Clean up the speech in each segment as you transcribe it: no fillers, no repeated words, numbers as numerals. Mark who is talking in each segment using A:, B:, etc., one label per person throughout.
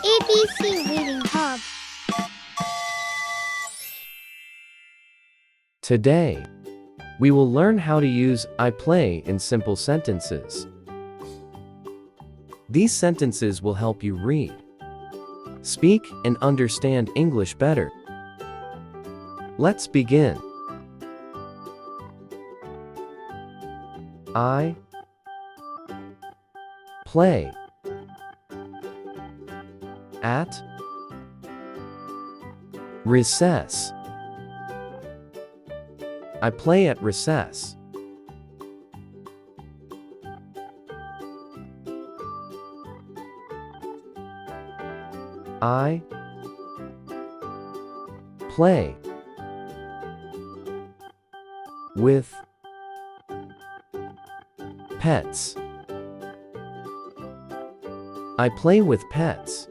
A: ABC Reading Hub.
B: Today, we will learn how to use I play in simple sentences. These sentences will help you read, speak, and understand English better. Let's begin. I play at recess. I play at recess. I play with pets. I play with pets.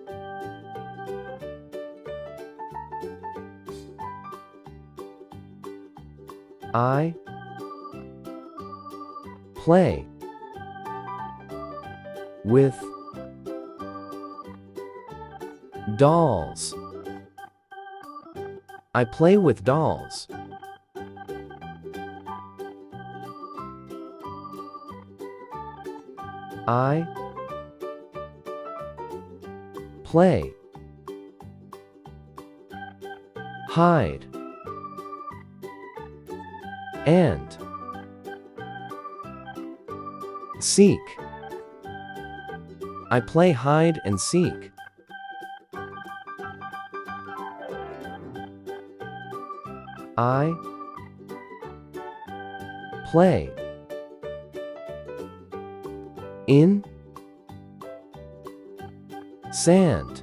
B: I play with dolls. I play with dolls. I play hide and seek. I play hide and seek. I play in sand.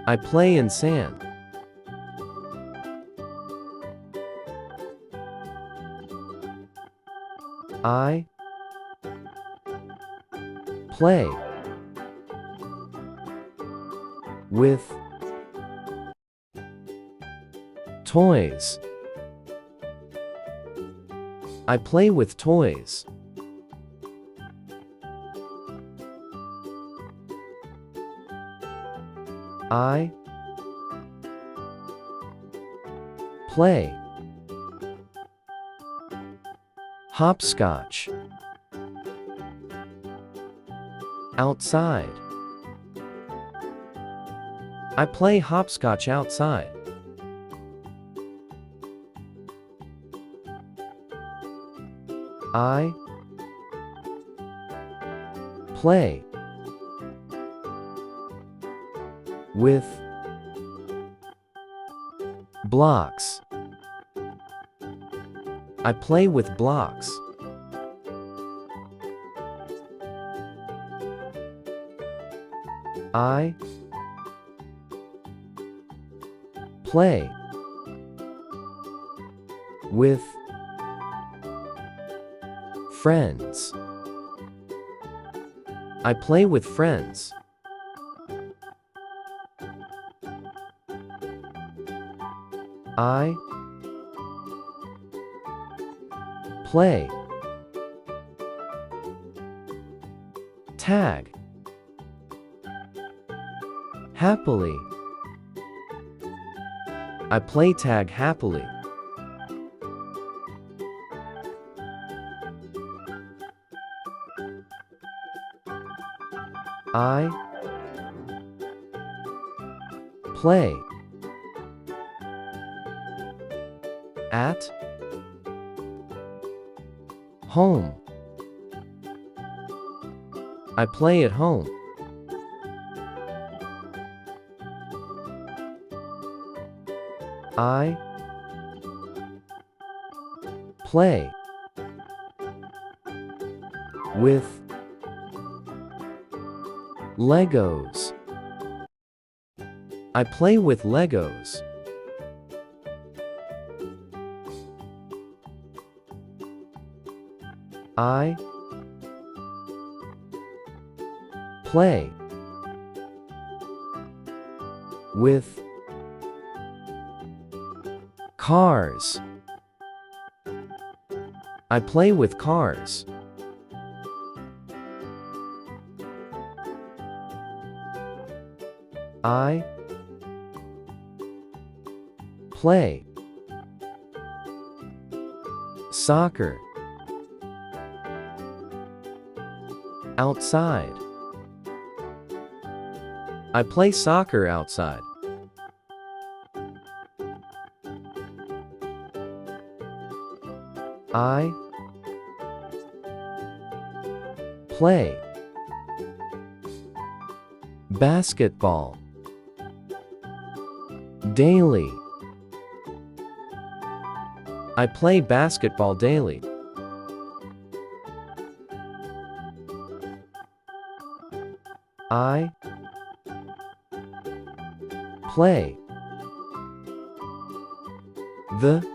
B: I play in sand. I play with toys. I play with toys. I play hopscotch outside. I play hopscotch outside. I play with blocks. I play with blocks. I play with friends. I play with friends. I play tag happily. I play tag happily. I play at home. I play at home. I play with Legos. I play with Legos. I play with cars. I play with cars. I play soccer outside. I play soccer outside. I play basketball daily. I play basketball daily. I play the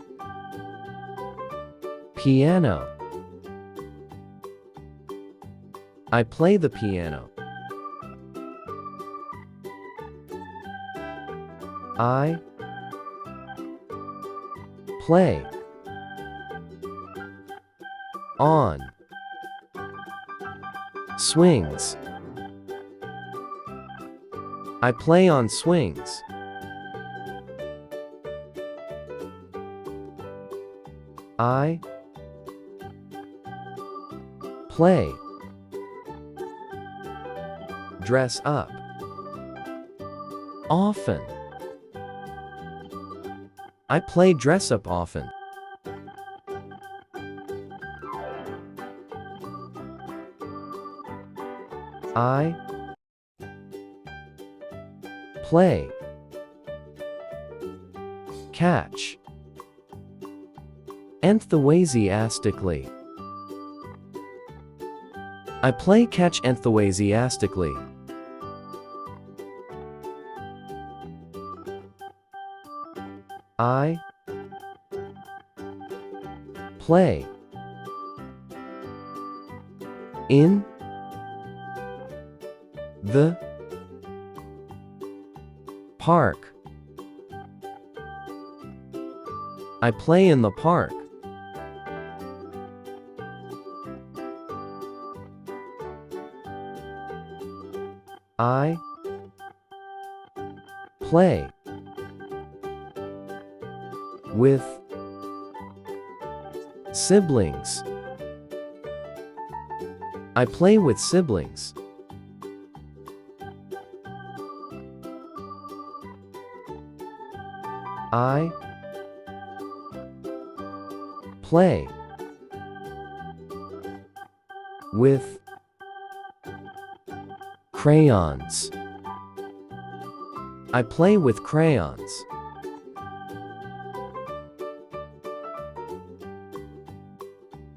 B: piano. I play the piano. I play on swings. I play on swings. I play dress up often. I play dress up often. I play catch enthusiastically. I play catch enthusiastically. I play in the park. I play in the park. I play with siblings. I play with siblings. I play with crayons. I play with crayons.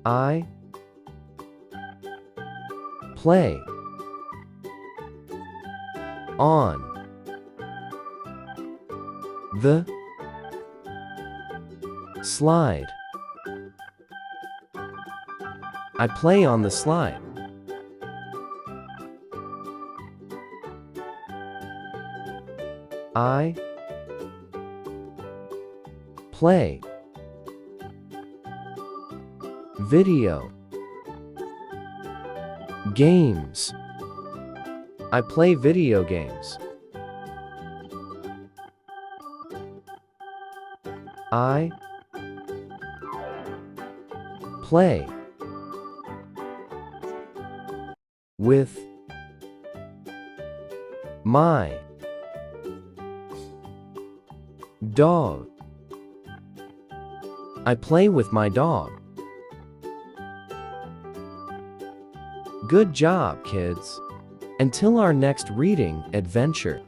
B: I play on the slide. I play on the slide. I play video games. I play video games. I play with my dog. I play with my dog. Good job, kids. Until our next reading adventure.